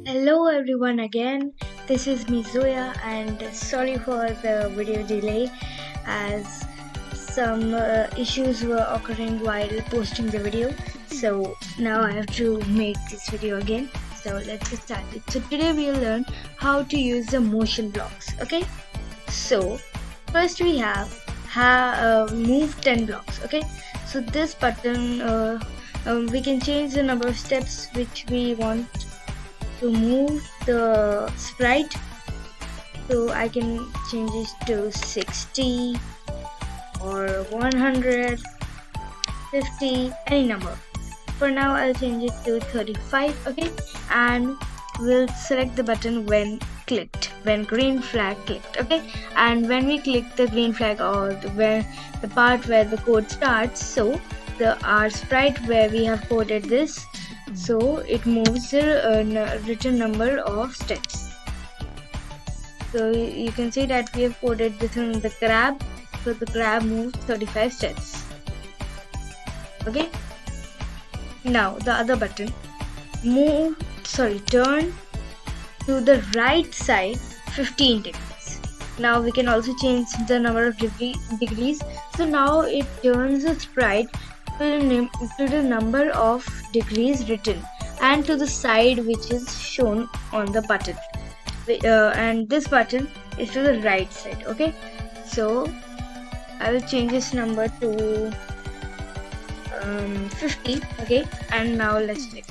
Hello everyone again, this is me Zoya, and sorry for the video delay as some issues were occurring while posting the video. So now I have to make this video again. So let's get started. So today we'll learn how to use the motion blocks. Okay, so first we have move 10 blocks. Okay, so this button we can change the number of steps which we want to move the sprite. So I can change it to 60 or 100, 50, any number. For now I'll change it to 35. Okay, and we'll select the button when clicked, when green flag clicked. Okay, and when we click the green flag or the part where the code starts, so our sprite where we have coded this, so it moves the written number of steps. So you can see that we have coded this in the crab, so the crab moves 35 steps. Okay, now the other button, turn to the right side 15 degrees. Now we can also change the number of degrees. So now it turns the sprite to the number of degrees written and to the side which is shown on the button, and this button is to the right side. Okay, so I will change this number to 50. Okay, and now let's click.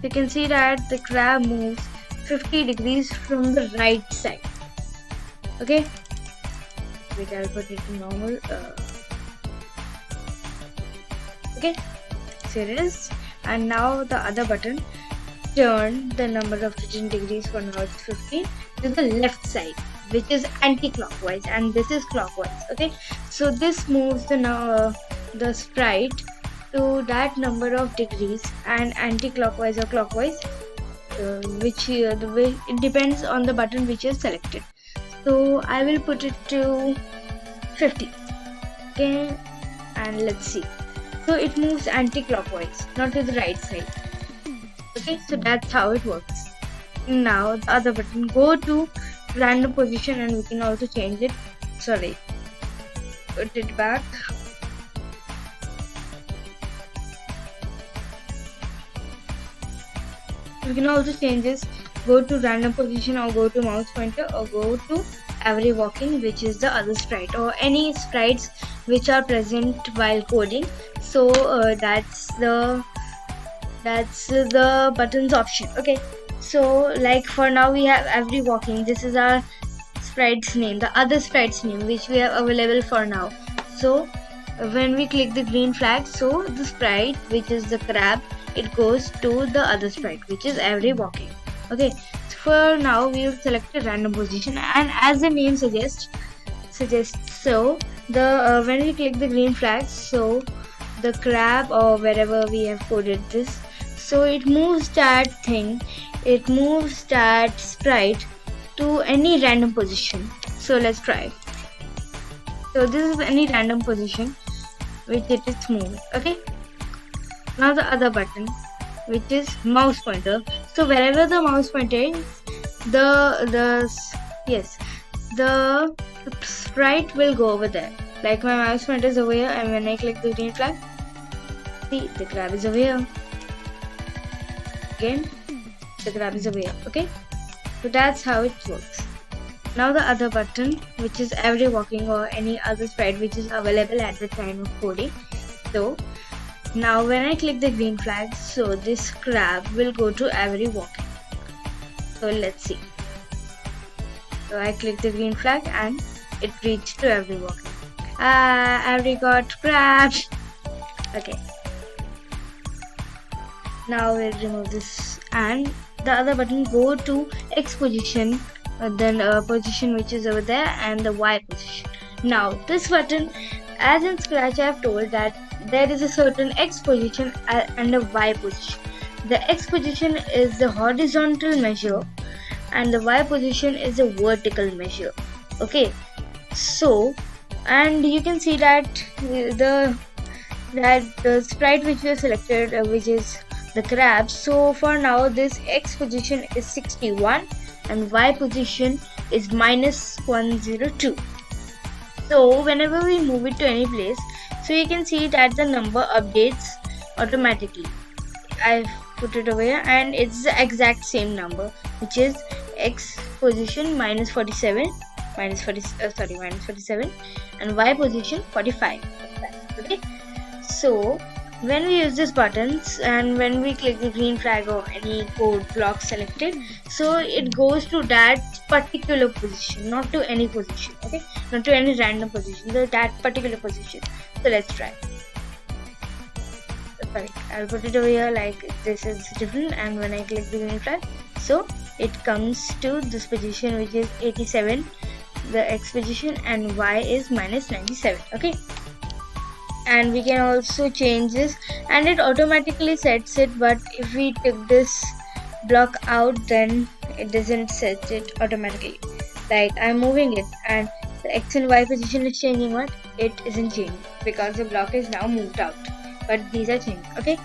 You can see that the crab moves 50 degrees from the right side. Okay, wait, I'll put it to normal. Okay, so it is. And now the other button, turn the number of written degrees, for now it's 50, to the left side, which is anti-clockwise, and this is clockwise. Okay, so this moves the sprite to that number of degrees, and anti-clockwise or clockwise, the way it depends on the button which is selected. So I will put it to 50. Okay, and let's see. So it moves anti-clockwise, not to the right side. Okay, so that's how it works. Now the other button, go to random position, and we can also change it. Sorry, put it back. We can also change this, go to random position, or go to mouse pointer, or go to every walking, which is the other sprite, or any sprites which are present while coding. So that's the buttons option. Okay, so like for now we have every walking. This is our sprite's name, the other sprite's name which we have available for now. So when we click the green flag, so the sprite which is the crab, it goes to the other sprite which is every walking. Okay, so for now we will select a random position, and as the name suggests, so the when we click the green flag, so the crab or wherever we have coded this, so it moves that sprite to any random position. So let's try. So this is any random position which it is moving. Okay, now the other button, which is mouse pointer. So wherever the mouse pointer is, the sprite will go over there. Like my mouse pointer is over here, and when I click the green flag, see, the crab is over here. Again, the crab is over here. Okay, so that's how it works. Now the other button, which is every walking, or any other sprite which is available at the time of coding. So now when I click the green flag, so this crab will go to every walking. So let's see. So I click the green flag and it reached to every walking. I got crab. Okay, now we'll remove this, and the other button, go to X position, then position which is over there, and the Y position. Now this button, as in Scratch I have told that there is a certain X position and a Y position. The X position is the horizontal measure and the Y position is a vertical measure. Okay, so, and you can see that that the sprite which we have selected, which is the crab. So for now this X position is 61 and Y position is -102. So whenever we move it to any place, so you can see that the number updates automatically. I've put it over here and it's the exact same number, which is X position -47 -47 and Y position 45. Okay, so when we use these buttons and when we click the green flag or any code block selected, so it goes to that particular position, not to any position. Okay, not to any random position, so that particular position. So let's try. Sorry, I'll put it over here like this is different, and when I click the green flag, so it comes to this position which is 87, the X position, and Y is -97. Okay, and we can also change this and it automatically sets it, but if we took this block out then it doesn't set it automatically. Like I'm moving it and the X and Y position is changing, what? It isn't changing because the block is now moved out, but these are changing. Okay,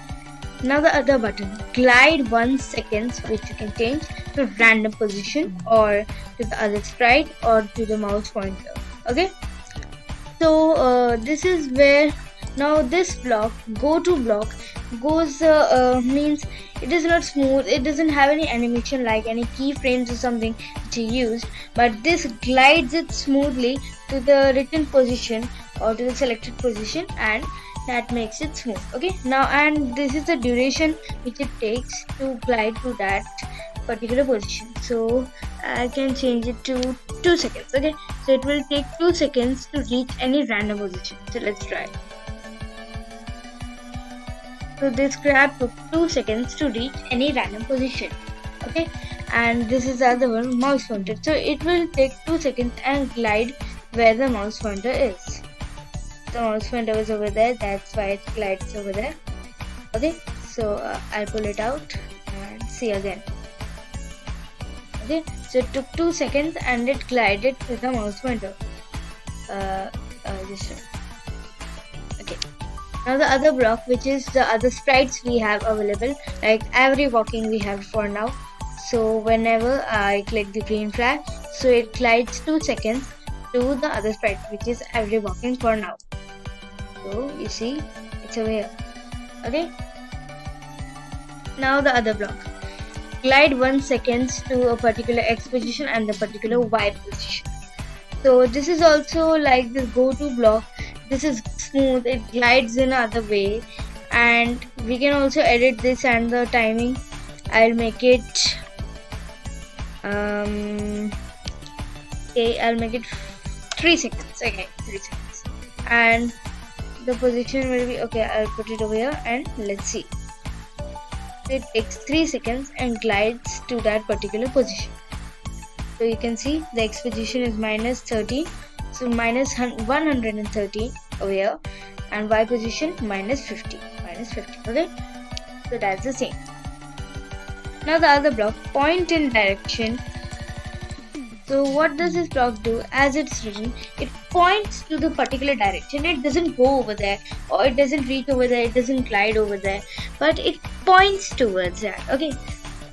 now the other button, glide 1 second, which you can change to random position or to the other sprite or to the mouse pointer. Okay, so this is where now this block, go to block, goes means it is not smooth, it doesn't have any animation like any keyframes or something which you used, but this glides it smoothly to the written position or to the selected position, and that makes it smooth. Okay, now and this is the duration which it takes to glide to that particular position. So I can change it to 2 seconds. Okay, so it will take 2 seconds to reach any random position. So let's try. So this crab took 2 seconds to reach any random position. Okay, and this is the other one, mouse pointer. So it will take 2 seconds and glide where the mouse pointer is. The mouse pointer was over there, that's why it glides over there. Okay, so I'll pull it out and see again. Okay, so it took 2 seconds and it glided with the mouse pointer. Okay, now the other block, which is the other sprites we have available, like every walking we have for now. So whenever I click the green flag, so it glides 2 seconds to the other sprite, which is every walking for now. So you see it's over here. Okay, now the other block, glide 1 second to a particular X position and the particular Y position. So this is also like this go to block. This is smooth, it glides in another way, and we can also edit this and the timing. I'll make it okay, I'll make it 3 seconds. Okay, 3 seconds, and the position will be okay. I'll put it over here and let's see. It takes 3 seconds and glides to that particular position. So you can see the X position is -13, so -113 over here, and Y position -50. Okay, so that's the same. Now the other block, point in direction. So what does this block do? As it's written, it points to the particular direction. It doesn't go over there, or it doesn't reach over there, it doesn't glide over there, but it points towards that. Okay,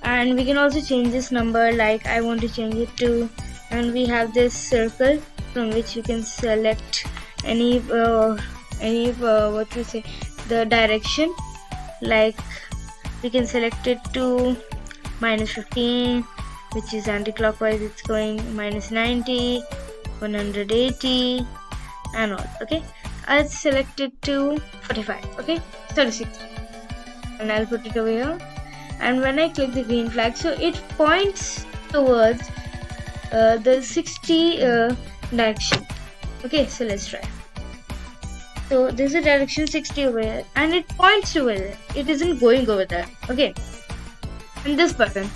and we can also change this number, like I want to change it to, and we have this circle from which you can select any what we say, the direction, like we can select it to -15, which is anti-clockwise, it's going -90, 180 and all. Okay, I'll select it to 45. Okay, 36, and I'll put it over here, and when I click the green flag, so it points towards the 60 direction. Okay, so let's try. So this is direction 60 over here, and it points over there, it isn't going over there. Okay, and this button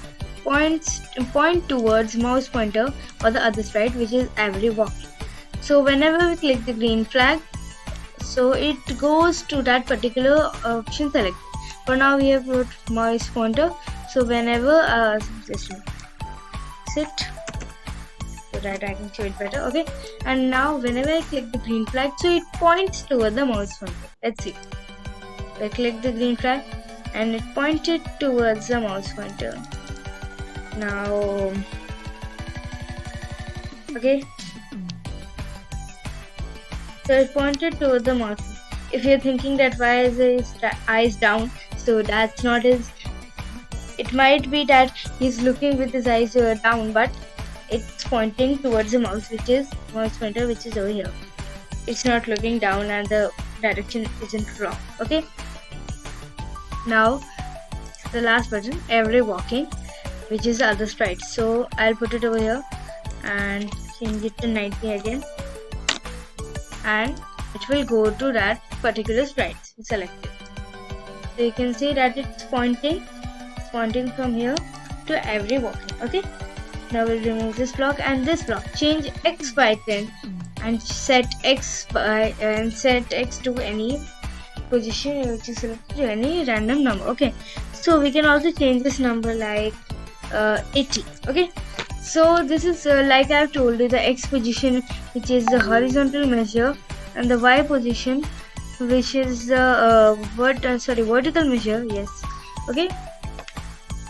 point towards mouse pointer or the other sprite, which is every walking. So whenever we click the green flag, so it goes to that particular option selected. For now we have put mouse pointer, so whenever just sit so that I can show it better. Okay, and now whenever I click the green flag, so it points toward the mouse pointer. Let's see. I click the green flag and it pointed towards the mouse pointer. Now, okay, so it pointed towards the mouse. If you're thinking that why is his eyes down, so that's not his. It might be that he's looking with his eyes down, but it's pointing towards the mouse, which is mouse pointer, which is over here. It's not looking down and the direction isn't wrong. Okay. Now the last button, every walking, which is the other sprite. So I'll put it over here and change it to 90 again, and it will go to that particular sprite selected. So you can see that it's pointing from here to every walking. Okay. Now we'll remove this block and this block. Change X by 10 and set X to any position which is selected to any random number. Okay. So we can also change this number like 80. Okay. So this is like I've told you, the X position, which is the horizontal measure, and the Y position, which is the vertical measure. Yes. Okay.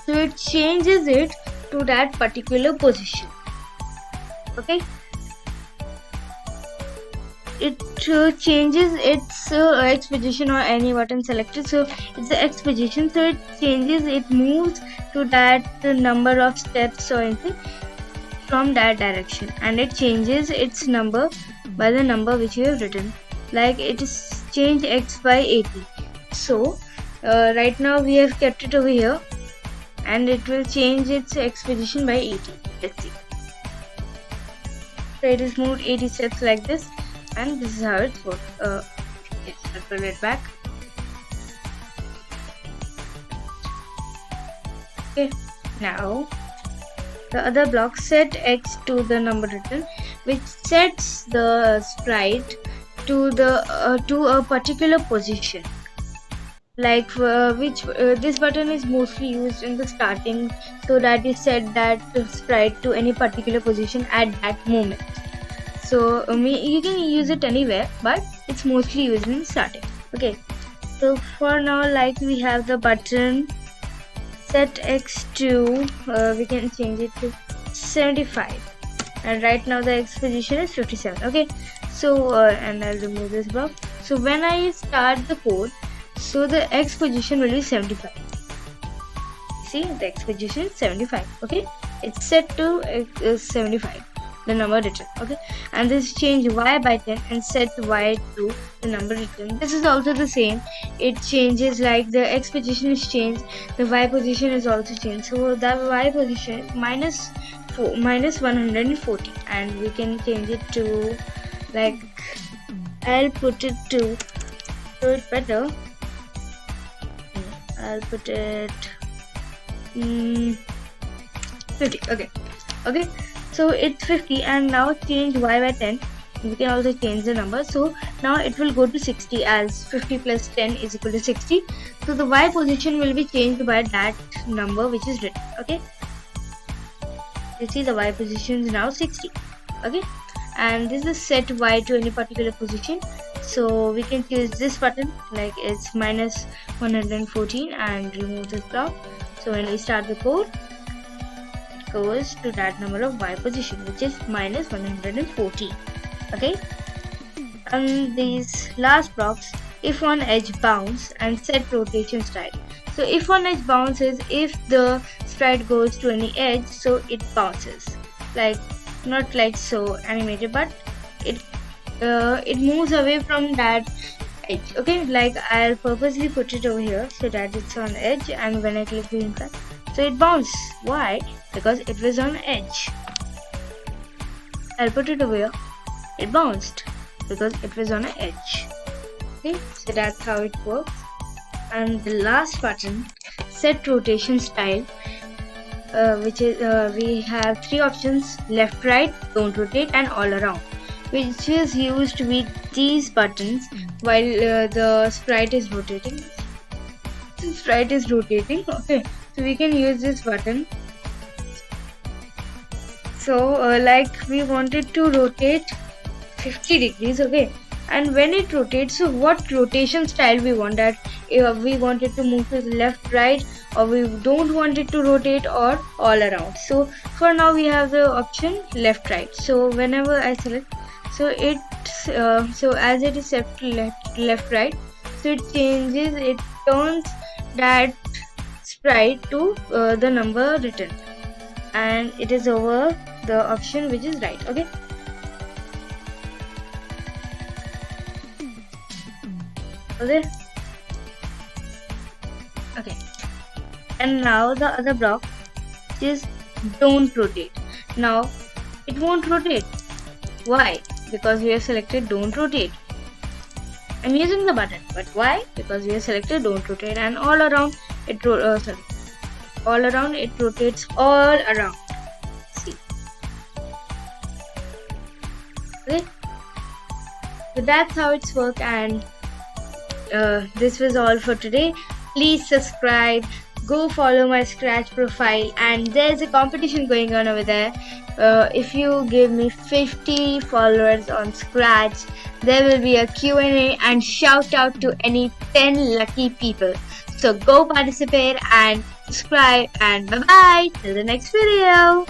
So it changes it to that particular position. Okay. It changes its X position or any button selected. So it's the X position. So it changes. It moves to that number of steps or anything from that direction, and it changes its number by the number which you have written. Like it is changed X by 80. So right now we have kept it over here, and it will change its X position by 80. Let's see. So it is moved 80 steps like this, and this is how it works. Let's pull it back. Okay. Now the other block, set X to the number written, which sets the sprite to a particular position. Like this button is mostly used in the starting, so that you set that sprite to any particular position at that moment. So you can use it anywhere, but it's mostly used in starting. Okay. So for now, like we have the button set X to we can change it to 75, and right now the X position is 57. Okay. So and I'll remove this block. So when I start the code, so the X position will be 75. See, the X position is 75. Okay, it's set to 75, the number written. Okay, and this change Y by 10 and set Y to the number written. This is also the same. It changes, like the X position is changed, the Y position is also changed. So the Y position minus 140, and we can change it to, like, I'll put it to show it better. I'll put it 50. Okay. So it's 50, and now change Y by 10. We can also change the number. So now it will go to 60, as 50 plus 10 is equal to 60. So the Y position will be changed by that number which is written. Okay. You see the Y position is now 60. Okay. And this is set Y to any particular position. So we can choose this button, like it's minus 114, and remove this block. So when we start the code, it goes to that number of Y position, which is minus 114. Okay. And these last blocks, if on edge bounce and set rotation style. So if on edge bounces, if the sprite goes to any edge, so it bounces, like not like so animated, but it moves away from that edge. Okay, like I'll purposely put it over here so that it's on edge, and when I click green flag, so it bounced. Why? Because it was on edge. I'll put it over here, it bounced because it was on an edge. Okay, so that's how it works. And the last button, set rotation style, which is we have three options: left, right, don't rotate, and all around, which is used with these buttons while the sprite is rotating. Okay, so we can use this button. So like we wanted to rotate 50 degrees. Okay, and when it rotates, so what rotation style we want, that if we want it to move to the left, right, or we don't want it to rotate, or all around. So for now we have the option left, right. So whenever I select, so as it is set to left, right, so it changes, it turns that sprite to the number written, and it is over the option which is right. Okay. Okay. And now the other block is don't rotate. Now it won't rotate. Why? Because we have selected don't rotate. I'm using the button, but why? Because we have selected don't rotate, and all around it all around it rotates all around. See. Okay. So that's how it's work, and this was all for today. Please subscribe, go follow my Scratch profile, and there's a competition going on over there. If you give me 50 followers on Scratch, there will be a Q&A and shout out to any 10 lucky people. So go participate and subscribe, and bye bye till the next video.